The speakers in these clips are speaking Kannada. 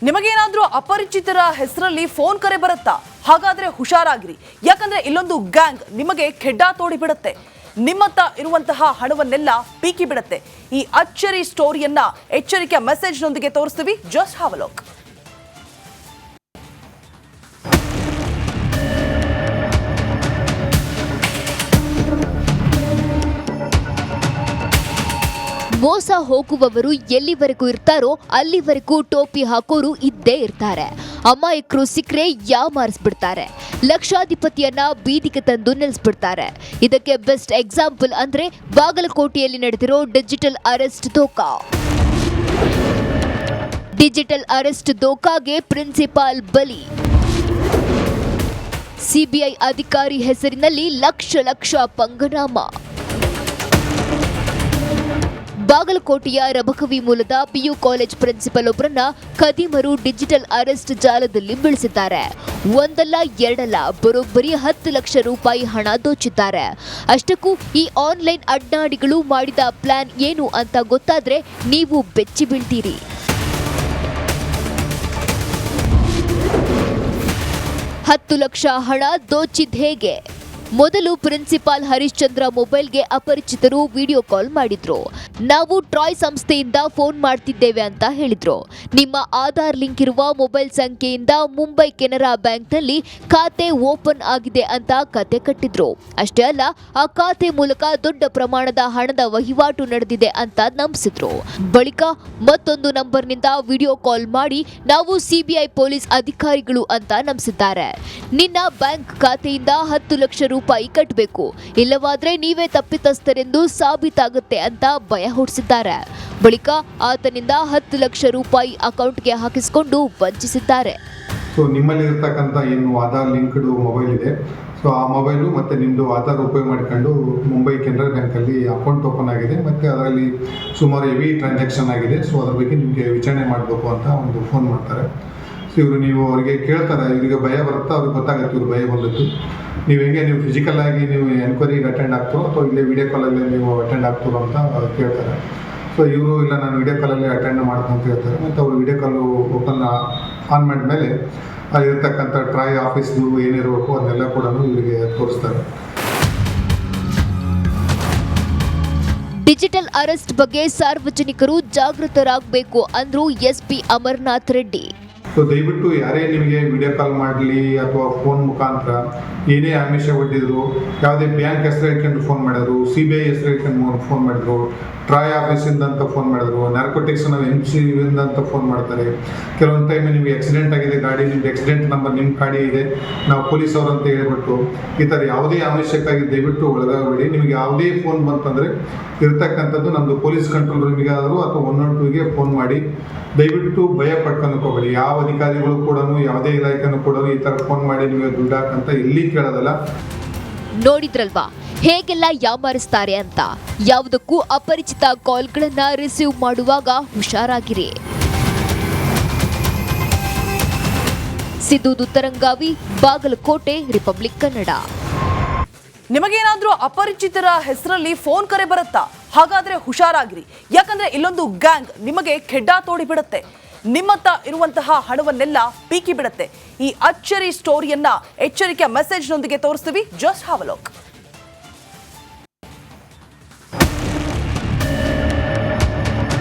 ನಿಮಗೇನಾದ್ರೂ ಅಪರಿಚಿತರ ಹೆಸರಲ್ಲಿ ಫೋನ್ ಕರೆ ಬರುತ್ತಾ? ಹಾಗಾದ್ರೆ ಹುಷಾರಾಗಿರಿ. ಯಾಕಂದ್ರೆ ಇಲ್ಲೊಂದು ಗ್ಯಾಂಗ್ ನಿಮಗೆ ಖೆಡ್ಡಾ ತೋಡಿ ಬಿಡುತ್ತೆ. ನಿಮ್ಮತ್ತ ಇರುವಂತಹ ಹಣವನ್ನೆಲ್ಲ ಪೀಕಿ ಬಿಡುತ್ತೆ. ಈ ಅಚ್ಚರಿ ಸ್ಟೋರಿಯನ್ನ ಎಚ್ಚರಿಕೆ ಮೆಸೇಜ್ನೊಂದಿಗೆ ತೋರಿಸ್ತೀವಿ. Just have a look. ಮೋಸ ಹೋಗುವವರು ಎಲ್ಲಿವರೆಗೂ ಇರ್ತಾರೋ ಅಲ್ಲಿವರೆಗೂ ಟೋಪಿ ಹಾಕೋರು ಇದ್ದೇ ಇರ್ತಾರೆ. ಅಮಾಯಕರು ಸಿಕ್ಕರೆ ಯಾಮಾರಿಸ್ಬಿಡ್ತಾರೆ. ಲಕ್ಷಾಧಿಪತಿಯನ್ನ ಬೀದಿಗೆ ತಂದು ನಿಲ್ಲಿಸ್ಬಿಡ್ತಾರೆ. ಇದಕ್ಕೆ ಬೆಸ್ಟ್ ಎಕ್ಸಾಂಪಲ್ ಅಂದ್ರೆ ಬಾಗಲಕೋಟೆಯಲ್ಲಿ ನಡೆದಿರೋ ಡಿಜಿಟಲ್ ಅರೆಸ್ಟ್ ದೋಖಾ. ಡಿಜಿಟಲ್ ಅರೆಸ್ಟ್ ದೋಖಾಗೆ ಪ್ರಿನ್ಸಿಪಾಲ್ ಬಲಿ. ಸಿಬಿಐ ಅಧಿಕಾರಿ ಹೆಸರಿನಲ್ಲಿ ಲಕ್ಷ ಪಂಗನಾಮ. ಬಾಗಲಕೋಟೆಯ ರಬಕವಿ ಮೂಲದ ಪಿಯು ಕಾಲೇಜ್ ಪ್ರಿನ್ಸಿಪಲ್ ಒಬ್ಬರನ್ನ ಖದೀಮರು ಡಿಜಿಟಲ್ ಅರೆಸ್ಟ್ ಜಾಲದಲ್ಲಿ ಬೀಳಿಸಿದ್ದಾರೆ. ಒಂದಲ್ಲ ಎರಡಲ್ಲ ಬರೋಬ್ಬರಿ 10 ಲಕ್ಷ ರೂಪಾಯಿ ಹಣ ದೋಚಿದ್ದಾರೆ. ಅಷ್ಟಕ್ಕೂ ಈ ಆನ್ಲೈನ್ ಅಡ್ನಾಡಿಗಳು ಮಾಡಿದ ಪ್ಲಾನ್ ಏನು ಅಂತ ಗೊತ್ತಾದ್ರೆ ನೀವು ಬೆಚ್ಚಿ ಬೀಳ್ತೀರಿ. 10 ಲಕ್ಷ ಹಣ ದೋಚಿದ್ ಹೇಗೆ? ಮೊದಲು ಪ್ರಿನ್ಸಿಪಾಲ್ ಹರಿಶ್ಚಂದ್ರ ಮೊಬೈಲ್ಗೆ ಅಪರಿಚಿತರು ವಿಡಿಯೋ ಕಾಲ್ ಮಾಡಿದ್ರು. ನಾವು ಟ್ರಾಯ್ ಸಂಸ್ಥೆಯಿಂದ ಫೋನ್ ಮಾಡ್ತಿದ್ದೇವೆ ಅಂತ ಹೇಳಿದ್ರು. ನಿಮ್ಮ ಆಧಾರ್ ಲಿಂಕ್ ಇರುವ ಮೊಬೈಲ್ ಸಂಖ್ಯೆಯಿಂದ ಮುಂಬೈ ಕೆನರಾ ಬ್ಯಾಂಕ್ನಲ್ಲಿ ಖಾತೆ ಓಪನ್ ಆಗಿದೆ ಅಂತ ಕತೆ ಕಟ್ಟಿದ್ರು. ಅಷ್ಟೇ ಅಲ್ಲ, ಆ ಖಾತೆ ಮೂಲಕ ದೊಡ್ಡ ಪ್ರಮಾಣದ ಹಣದ ವಹಿವಾಟು ನಡೆದಿದೆ ಅಂತ ನಂಬಿಸಿದ್ರು. ಬಳಿಕ ಮತ್ತೊಂದು ನಂಬರ್ನಿಂದ ವಿಡಿಯೋ ಕಾಲ್ ಮಾಡಿ ನಾವು ಸಿಬಿಐ ಪೊಲೀಸ್ ಅಧಿಕಾರಿಗಳು ಅಂತ ನಂಬಿಸಿದ್ದಾರೆ. ನಿನ್ನ ಬ್ಯಾಂಕ್ ಖಾತೆಯಿಂದ 10 ಲಕ್ಷ ರೂಪಾಯಿ ಕಟ್ಟಬೇಕು, ಇಲ್ಲವಾದ್ರೆ ನೀವೇ ತಪ್ಪಿತಸ್ಥರೆಂದು ಸಾಬೀತಾಗುತ್ತೆ ಅಂತ ಭಯ ಹುಟ್ಟಿಸಿದ್ದಾರೆ. ಬಳಿಕ ಆತನಿಂದ 10 ಲಕ್ಷ ರೂಪಾಯಿ ಅಕೌಂಟ್ಗೆ ಹಾಕಿಸಿಕೊಂಡು ವಂಚಿಸಿದ್ದಾರೆ. ಸೊ ನಿಮ್ಮಲ್ಲಿ ಇರ್ತಕ್ಕಂಥ ಏನು ಆಧಾರ್ ಲಿಂಕ್ಡ್ ಮೊಬೈಲ್ ಇದೆ, ಸೊ ಆ ಮೊಬೈಲು ಮತ್ತು ನಿಮ್ಮದು ಆಧಾರ್ ಉಪಯೋಗ ಮಾಡಿಕೊಂಡು ಮುಂಬೈ ಕೆನರಾ ಬ್ಯಾಂಕಲ್ಲಿ ಅಕೌಂಟ್ ಓಪನ್ ಆಗಿದೆ ಮತ್ತು ಅದರಲ್ಲಿ ಸುಮಾರು ಹೆವಿ ಟ್ರಾನ್ಸಾಕ್ಷನ್ ಆಗಿದೆ. ಸೊ ಅದ್ರ ಬಗ್ಗೆ ನಿಮಗೆ ವಿಚಾರಣೆ ಮಾಡಬೇಕು ಅಂತ ಒಂದು ಫೋನ್ ಮಾಡ್ತಾರೆ. ಸೊ ನೀವು ಅವರಿಗೆ ಕೇಳ್ತಾರೆ, ಇವರಿಗೆ ಭಯ ಬರುತ್ತಾ, ಅವ್ರಿಗೆ ಗೊತ್ತಾಗುತ್ತೆ ಇವ್ರು ಭಯ ಬಂದದ್ದು. ನೀವು ಫಿಸಿಕಲ್ ಆಗಿ ನೀವು ಎನ್ಕ್ವೈರಿಗೆ ಅಟೆಂಡ್ ಆಗ್ತೀರೋ ಅಥವಾ ಇಲ್ಲೇ ವಿಡಿಯೋ ಕಾಲಲ್ಲಿ ನೀವು ಅಟೆಂಡ್ ಆಗ್ತೀರೋ ಅಂತ ಕೇಳ್ತಾರೆ. ಸೊ ಇವರು ಇಲ್ಲ, ನಾನು ವಿಡಿಯೋ ಕಾಲಲ್ಲಿ ಅಟೆಂಡ್ ಮಾಡ್ತೀನಿ ಅಂತ ಹೇಳ್ತಾರೆ. ಮತ್ತು ಅವರು ವಿಡಿಯೋ ಕಾಲು ಓಪನ್ ಆನ್ ಮಾಡಿದ್ಮೇಲೆ ಇರತಕ್ಕಂಥ ಟ್ರಾಯ್ ಆಫೀಸ್ದು ಏನಿರಬೇಕು ಅದನ್ನೆಲ್ಲ ಕೂಡ ಇವರಿಗೆ ತೋರಿಸ್ತಾರೆ. ಡಿಜಿಟಲ್ ಅರೆಸ್ಟ್ ಬಗ್ಗೆ ಸಾರ್ವಜನಿಕರು ಜಾಗೃತರಾಗಬೇಕು ಅಂದ್ರು ಎಸ್ಪಿ ಅಮರನಾಥ್ ರೆಡ್ಡಿ. ಸೊ ದಯವಿಟ್ಟು ಯಾರೇ ನಿಮಗೆ ವಿಡಿಯೋ ಕಾಲ್ ಮಾಡಲಿ ಅಥವಾ ಫೋನ್ ಮುಖಾಂತರ ಏನೇ ಆಮಿಷ ಒಡ್ಡಿದ್ರು, ಯಾವುದೇ ಬ್ಯಾಂಕ್ ಹೆಸರು ಇಟ್ಕೊಂಡು ಫೋನ್ ಮಾಡಿದ್ರು, CBI ಹೆಸರು ಇಟ್ಕೊಂಡು ಫೋನ್ ಮಾಡಿದ್ರು, ಟ್ರಾಯ್ ಆಫೀಸಿಂದ ಅಂತ ಫೋನ್ ಮಾಡಿದ್ರು, ನಾರ್ಕೋಟಿಕ್ಸ್ ನಾವು MC ಅಂತ ಫೋನ್ ಮಾಡ್ತಾರೆ. ಕೆಲವೊಂದು ಟೈಮ್ ನಿಮಗೆ ಆಕ್ಸಿಡೆಂಟ್ ಆಗಿದೆ, ಗಾಡಿ ನಿಮ್ದು ಆಕ್ಸಿಡೆಂಟ್ ನಂಬರ್ ನಿಮ್ಮ ಗಾಡಿ ಇದೆ, ನಾವು ಪೊಲೀಸ್ ಅವರು ಅಂತ ಹೇಳ್ಬಿಟ್ಟು ಈ ಥರ ಯಾವುದೇ ಆಮಿಷಕ್ಕಾಗಿ ದಯವಿಟ್ಟು ಒಳಗಾಗಬೇಡಿ. ನಿಮಗೆ ಯಾವುದೇ ಫೋನ್ ಬಂತಂದರೆ ಇರ್ತಕ್ಕಂಥದ್ದು ನಮ್ಮದು ಪೊಲೀಸ್ ಕಂಟ್ರೋಲ್ ರೂಮಿಗೆ ಆದರೂ ಅಥವಾ 112ಗೆ ಫೋನ್ ಮಾಡಿ. ದಯವಿಟ್ಟು ಭಯ ಪಡ್ಕೊಂಡ್ಕೋಬೇಡಿ. ಯಾವ ಅಧಿಕಾರಿಗಳು ಕೂಡ ಯಾವುದೇ ಇಲಾಖೆನೂ ಕೂಡ ಈ ಥರ ಫೋನ್ ಮಾಡಿ ನಿಮಗೆ ದುಡ್ಡು ಹಾಕಂತ ಎಲ್ಲಿ ಕೇಳೋದಲ್ಲ. ನೋಡಿದ್ರಲ್ವಾ ಹೇಗೆಲ್ಲ ಯಾಮಾರಿಸ್ತಾರೆ ಅಂತ. ಯಾವುದಕ್ಕೂ ಅಪರಿಚಿತ ಕಾಲ್ಗಳನ್ನ ರಿಸೀವ್ ಮಾಡುವಾಗ ಹುಷಾರಾಗಿರಿ. ಸಿದ್ದು ದುತ್ತರಂಗಾವಿ, ಬಾಗಲಕೋಟೆ, ರಿಪಬ್ಲಿಕ್ ಕನ್ನಡ. ನಿಮಗೇನಾದ್ರೂ ಅಪರಿಚಿತರ ಹೆಸರಲ್ಲಿ ಫೋನ್ ಕರೆ ಬರುತ್ತಾ? ಹಾಗಾದ್ರೆ ಹುಷಾರಾಗಿರಿ. ಯಾಕಂದ್ರೆ ಇಲ್ಲೊಂದು ಗ್ಯಾಂಗ್ ನಿಮಗೆ ಖೆಡ್ಡಾ ತೋಡಿ ಬಿಡುತ್ತೆ. ನಿಮ್ಮತ್ತ ಇರುವಂತಹ ಹಣವನ್ನೆಲ್ಲ ಪೀಕಿ ಬಿಡುತ್ತೆ. ಈ ಅಚ್ಚರಿ ಸ್ಟೋರಿಯನ್ನ ಎಚ್ಚರಿಕೆ ಮೆಸೇಜ್ನೊಂದಿಗೆ ತೋರಿಸ್ತೀವಿ. Just have a look.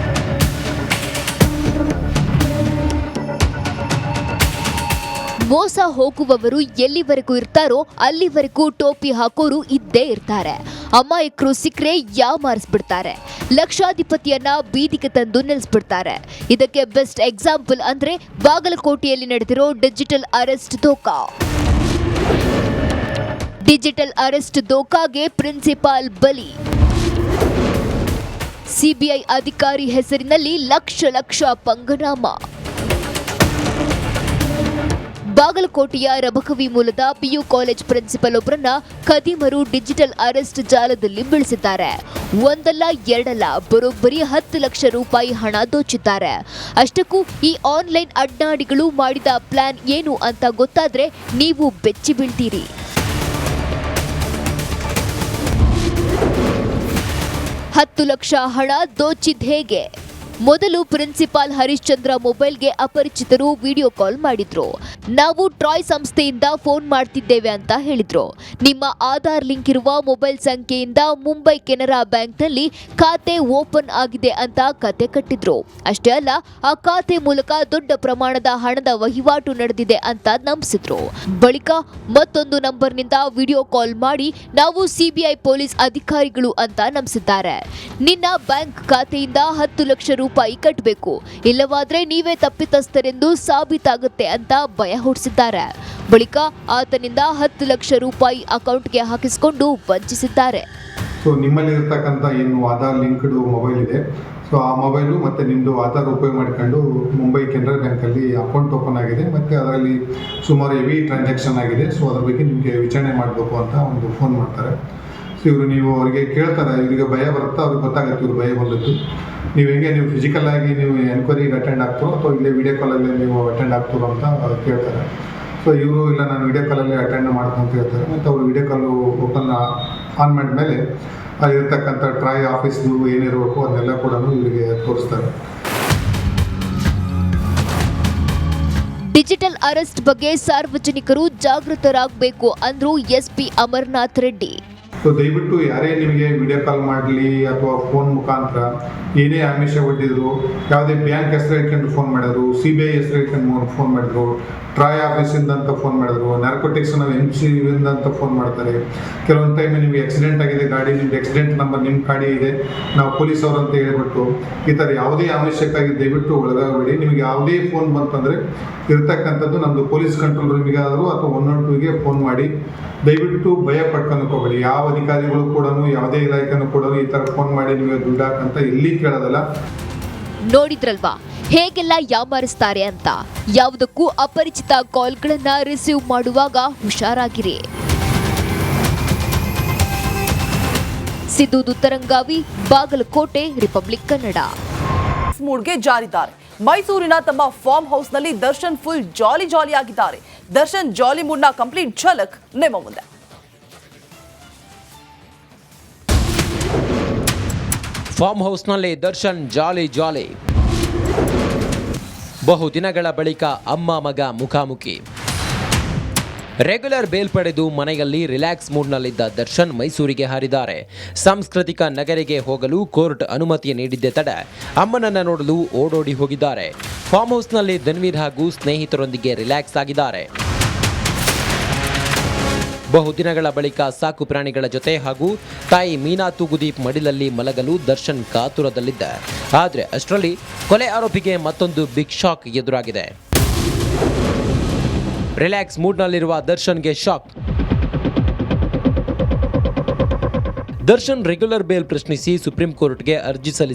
ಮೋಸ ಹೋಗುವವರು ಎಲ್ಲಿವರೆಗೂ ಇರ್ತಾರೋ ಅಲ್ಲಿವರೆಗೂ ಟೋಪಿ ಹಾಕೋರು ಇದ್ದೇ ಇರ್ತಾರೆ. ಅಮಾಯಕರು ಸಿಕ್ಕರೆ ಯಾಮಾರಿಸ್ಬಿಡ್ತಾರೆ. ಲಕ್ಷಾಧಿಪತಿಯನ್ನ ಬೀದಿಗೆ ತಂದು ನಿಲ್ಲಿಸ್ಬಿಡ್ತಾರೆ. ಇದಕ್ಕೆ ಬೆಸ್ಟ್ ಎಕ್ಸಾಂಪಲ್ ಅಂದ್ರೆ ಬಾಗಲಕೋಟೆಯಲ್ಲಿ ನಡೆದಿರೋ ಡಿಜಿಟಲ್ ಅರೆಸ್ಟ್ ದೋಖಾ. ಡಿಜಿಟಲ್ ಅರೆಸ್ಟ್ ದೋಖಾಗೆ ಪ್ರಿನ್ಸಿಪಾಲ್ ಬಲಿ. ಸಿಬಿಐ ಅಧಿಕಾರಿ ಹೆಸರಿನಲ್ಲಿ ಲಕ್ಷ ಪಂಗನಾಮ. ಬಾಗಲಕೋಟೆಯ ರಬಕವಿ ಮೂಲದ ಪಿಯು ಕಾಲೇಜ್ ಪ್ರಿನ್ಸಿಪಲ್ ಒಬ್ಬರನ್ನ ಖದೀಮರು ಡಿಜಿಟಲ್ ಅರೆಸ್ಟ್ ಜಾಲದಲ್ಲಿ ಬೀಳಿಸಿದ್ದಾರೆ. ಒಂದಲ್ಲ ಎರಡಲ್ಲ ಬರೋಬ್ಬರಿ 10 ಲಕ್ಷ ರೂಪಾಯಿ ಹಣ ದೋಚಿದ್ದಾರೆ. ಅಷ್ಟಕ್ಕೂ ಈ ಆನ್ಲೈನ್ ಅಡ್ನಾಡಿಗಳು ಮಾಡಿದ ಪ್ಲಾನ್ ಏನು ಅಂತ ಗೊತ್ತಾದ್ರೆ ನೀವು ಬೆಚ್ಚಿ ಬೀಳ್ತೀರಿ. 10 ಲಕ್ಷ ಹಣ ದೋಚಿದ್ ಹೇಗೆ? ಮೊದಲು ಪ್ರಿನ್ಸಿಪಾಲ್ ಹರಿಶ್ಚಂದ್ರ ಮೊಬೈಲ್ಗೆ ಅಪರಿಚಿತರು ವಿಡಿಯೋ ಕಾಲ್ ಮಾಡಿದ್ರು. ನಾವು ಟ್ರಾಯ್ ಸಂಸ್ಥೆಯಿಂದ ಫೋನ್ ಮಾಡ್ತಿದ್ದೇವೆ ಅಂತ ಹೇಳಿದ್ರು. ನಿಮ್ಮ ಆಧಾರ್ ಲಿಂಕ್ ಇರುವ ಮೊಬೈಲ್ ಸಂಖ್ಯೆಯಿಂದ ಮುಂಬೈ ಕೆನರಾ ಬ್ಯಾಂಕ್ನಲ್ಲಿ ಖಾತೆ ಓಪನ್ ಆಗಿದೆ ಅಂತ ಕತೆ ಕಟ್ಟಿದ್ರು. ಅಷ್ಟೇ ಅಲ್ಲ, ಆ ಖಾತೆ ಮೂಲಕ ದೊಡ್ಡ ಪ್ರಮಾಣದ ಹಣದ ವಹಿವಾಟು ನಡೆದಿದೆ ಅಂತ ನಂಬಿಸಿದ್ರು. ಬಳಿಕ ಮತ್ತೊಂದು ನಂಬರ್ನಿಂದ ವಿಡಿಯೋ ಕಾಲ್ ಮಾಡಿ ನಾವು ಸಿಬಿಐ ಪೊಲೀಸ್ ಅಧಿಕಾರಿಗಳು ಅಂತ ನಂಬಿಸಿದ್ದಾರೆ. ನಿನ್ನ ಬ್ಯಾಂಕ್ ಖಾತೆಯಿಂದ 10 ಲಕ್ಷ ರೂಪಾಯಿ ಕಟ್ಟಬೇಕು, ಇಲ್ಲವಾದ್ರೆ ನೀವೇ ತಪ್ಪಿತಸ್ಥರೆಂದು ಸಾಬೀತಾಗುತ್ತೆ ಅಂತ ಭಯ ಹುಟ್ಟಿಸಿದ್ದಾರೆ. ಬಳಿಕ ಆತನಿಂದ 10 ಲಕ್ಷ ರೂಪಾಯಿ ಅಕೌಂಟ್ಗೆ ಹಾಕಿಸಿಕೊಂಡು ವಂಚಿಸಿದ್ದಾರೆ. ಸೊ ನಿಮ್ಮಲ್ಲಿ ಇರ್ತಕ್ಕಂಥ ಏನು ಆಧಾರ್ ಲಿಂಕ್ಡ್ ಮೊಬೈಲ್ ಇದೆ, ಸೊ ಆ ಮೊಬೈಲು ಮತ್ತು ನಿಮ್ಮದು ಆಧಾರ್ ಉಪಯೋಗ ಮಾಡಿಕೊಂಡು ಮುಂಬೈ ಕೆನರಾ ಬ್ಯಾಂಕಲ್ಲಿ ಅಕೌಂಟ್ ಓಪನ್ ಆಗಿದೆ ಮತ್ತು ಅದರಲ್ಲಿ ಸುಮಾರು ಹೆವಿ ಟ್ರಾನ್ಸಾಕ್ಷನ್ ಆಗಿದೆ. ಸೊ ಅದ್ರ ಬಗ್ಗೆ ನಿಮಗೆ ವಿಚಾರಣೆ ಮಾಡಬೇಕು ಅಂತ ಒಂದು ಫೋನ್ ಮಾಡ್ತಾರೆ. ಸೊ ನೀವು ಅವರಿಗೆ ಕೇಳ್ತಾರೆ, ಇವರಿಗೆ ಭಯ ಬರುತ್ತಾ, ಅವ್ರಿಗೆ ಗೊತ್ತಾಗುತ್ತೆ ಇವ್ರು ಭಯ ಬಂದದ್ದು. ನೀವು ಫಿಸಿಕಲ್ ಆಗಿ ನೀವು ಎನ್ಕ್ವೈರಿಗೆ ಅಟೆಂಡ್ ಆಗ್ತೀರೋ ಅಥವಾ ಇಲ್ಲೇ ವಿಡಿಯೋ ಕಾಲಲ್ಲಿ ನೀವು ಅಟೆಂಡ್ ಆಗ್ತೀರೋ ಅಂತ ಕೇಳ್ತಾರೆ. ಸೊ ಇವರು ಇಲ್ಲ, ನಾನು ವಿಡಿಯೋ ಕಾಲಲ್ಲಿ ಅಟೆಂಡ್ ಮಾಡ್ತೀನಿ ಅಂತ ಹೇಳ್ತಾರೆ. ಮತ್ತು ಅವರು ವಿಡಿಯೋ ಕಾಲು ಓಪನ್ ಆನ್ ಮಾಡಿದ್ಮೇಲೆ ಇರತಕ್ಕಂಥ ಟ್ರಾಯ್ ಆಫೀಸ್ದು ಏನಿರಬೇಕು ಅದನ್ನೆಲ್ಲ ಕೂಡ ಇವರಿಗೆ ತೋರಿಸ್ತಾರೆ. ಡಿಜಿಟಲ್ ಅರೆಸ್ಟ್ ಬಗ್ಗೆ ಸಾರ್ವಜನಿಕರು ಜಾಗೃತರಾಗಬೇಕು ಅಂದ್ರು ಎಸ್ಪಿ ಅಮರನಾಥ್ ರೆಡ್ಡಿ. ಸೊ ದಯವಿಟ್ಟು ಯಾರೇ ನಿಮಗೆ ವಿಡಿಯೋ ಕಾಲ್ ಮಾಡಲಿ ಅಥವಾ ಫೋನ್ ಮುಖಾಂತರ ಏನೇ ಆಮಿಷ ಒಡ್ಡಿದ್ರು, ಯಾವುದೇ ಬ್ಯಾಂಕ್ ಹೆಸರು ಹೇಳ್ಕೊಂಡು ಫೋನ್ ಮಾಡಿದ್ರು, CBI ಹೆಸರು ಹೇಳ್ಕೊಂಡು ಫೋನ್ ಮಾಡಿದ್ರು, ಟ್ರಾಯ್ ಆಫೀಸಿಂದ ಅಂತ ಫೋನ್ ಮಾಡಿದ್ರು, ನಾರ್ಕೋಟಿಕ್ಸ್ ನಾವು MC ಅಂತ ಫೋನ್ ಮಾಡ್ತಾರೆ. ಕೆಲವೊಂದು ಟೈಮ್ ನಿಮಗೆ ಆಕ್ಸಿಡೆಂಟ್ ಆಗಿದೆ ಗಾಡಿ, ನಿಮ್ದು ಆಕ್ಸಿಡೆಂಟ್ ನಂಬರ್ ನಿಮ್ಮ ಗಾಡಿ ಇದೆ, ನಾವು ಪೊಲೀಸ್ ಅವರು ಅಂತ ಹೇಳ್ಬಿಟ್ಟು ಈ ಥರ ಯಾವುದೇ ಆಮಿಷಕ್ಕಾಗಿ ದಯವಿಟ್ಟು ಒಳಗಾಗಬೇಡಿ. ನಿಮಗೆ ಯಾವುದೇ ಫೋನ್ ಬಂತಂದರೆ ಇರ್ತಕ್ಕಂಥದ್ದು ನಮ್ಮದು ಪೊಲೀಸ್ ಕಂಟ್ರೋಲ್ ರೂಮಿಗೆ ಆದರೂ ಅಥವಾ 112ಗೆ ಫೋನ್ ಮಾಡಿ. ದಯವಿಟ್ಟು ಭಯ ಪಡ್ಕೊಂಡ್ಕೋಬೇಡಿ. ಯಾವ ಅಧಿಕಾರಿಗಳು ಕೂಡ ಯಾವುದೇ ಇಲಾಖೆನೂ ಕೂಡ ಈ ಥರ ಫೋನ್ ಮಾಡಿ ನಿಮಗೆ ದುಡ್ಡು ಹಾಕಂತ ಎಲ್ಲಿ ಕೇಳೋದಲ್ಲ. ನೋಡಿದ್ರಲ್ವಾ ಹೇಗೆಲ್ಲ ಯಾಮಾರಿಸ್ತಾರೆ ಅಂತ. ಯಾವುದಕ್ಕೂ ಅಪರಿಚಿತ ಕಾಲ್ಗಳನ್ನ ರಿಸೀವ್ ಮಾಡುವಾಗ ಹುಷಾರಾಗಿರಿ. ಸಿದ್ದು ದುತ್ತರಂಗಾವಿ, ಬಾಗಲಕೋಟೆ, ರಿಪಬ್ಲಿಕ್ ಕನ್ನಡ. ಮೂಡ್ಗೆ ಜಾರಿದ್ದಾರೆ. ಮೈಸೂರಿನ ತಮ್ಮ ಫಾರ್ಮ್ ಹೌಸ್ನಲ್ಲಿ ದರ್ಶನ್ ಫುಲ್ ಜಾಲಿ ಆಗಿದ್ದಾರೆ. ದರ್ಶನ್ ಜಾಲಿ ಮೂಡ್ನ ಕಂಪ್ಲೀಟ್ ಝಲಕ್ ನಿಮ್ಮ ಮುಂದೆ. ಫಾರ್ಮ್ ಹೌಸ್ನಲ್ಲಿ ದರ್ಶನ್ ಜಾಲಿ. ಬಹುದಿನಗಳ ಬಳಿಕ ಅಮ್ಮ ಮಗ ಮುಖಾಮುಖಿ. ರೆಗ್ಯುಲರ್ ಬೇಲ್ ಪಡೆದು ಮನೆಯಲ್ಲಿ ರಿಲ್ಯಾಕ್ಸ್ ಮೂಡ್ನಲ್ಲಿದ್ದ ದರ್ಶನ್ ಮೈಸೂರಿಗೆ ಹಾರಿದ್ದಾರೆ. ಸಾಂಸ್ಕೃತಿಕ ನಗರಿಗೆ ಹೋಗಲು ಕೋರ್ಟ್ ಅನುಮತಿ ನೀಡಿದ್ದೆ ತಡ ಅಮ್ಮನನ್ನ ನೋಡಲು ಓಡೋಡಿ ಹೋಗಿದ್ದಾರೆ. ಫಾರ್ಮ್ ಹೌಸ್ನಲ್ಲಿ ಧನ್ವೀರ್ ಹಾಗೂ ಸ್ನೇಹಿತರೊಂದಿಗೆ ರಿಲ್ಯಾಕ್ಸ್ ಆಗಿದ್ದಾರೆ. ಬಹುದಿನಗಳ ಬಳಿಕ ಸಾಕು ಪ್ರಾಣಿಗಳ ಜೊತೆ ಹಾಗೂ ತಾಯಿ ಮೀನಾ ತೂಗುದೀಪ್ ಮಡಿಲಲ್ಲಿ ಮಲಗಲು ದರ್ಶನ್ ಕಾತುರದಲ್ಲಿದ್ದ. ಆದರೆ ಅಷ್ಟರಲ್ಲಿ ಕೊಲೆ ಆರೋಪಿಗೆ ಮತ್ತೊಂದು ಬಿಗ್ ಶಾಕ್ ಎದುರಾಗಿದೆ. ರಿಲ್ಯಾಕ್ಸ್ ಮೂಡ್ನಲ್ಲಿರುವ ದರ್ಶನ್ಗೆ ಶಾಕ್. ದರ್ಶನ್ ರೆಗ್ಯುಲರ್ ಬೇಲ್ ಪ್ರಶ್ನಿಸಿ ಸುಪ್ರೀಂ ಕೋರ್ಟ್ಗೆ ಅರ್ಜಿ ಸಲ್ಲಿಸಿದ್ದಾರೆ.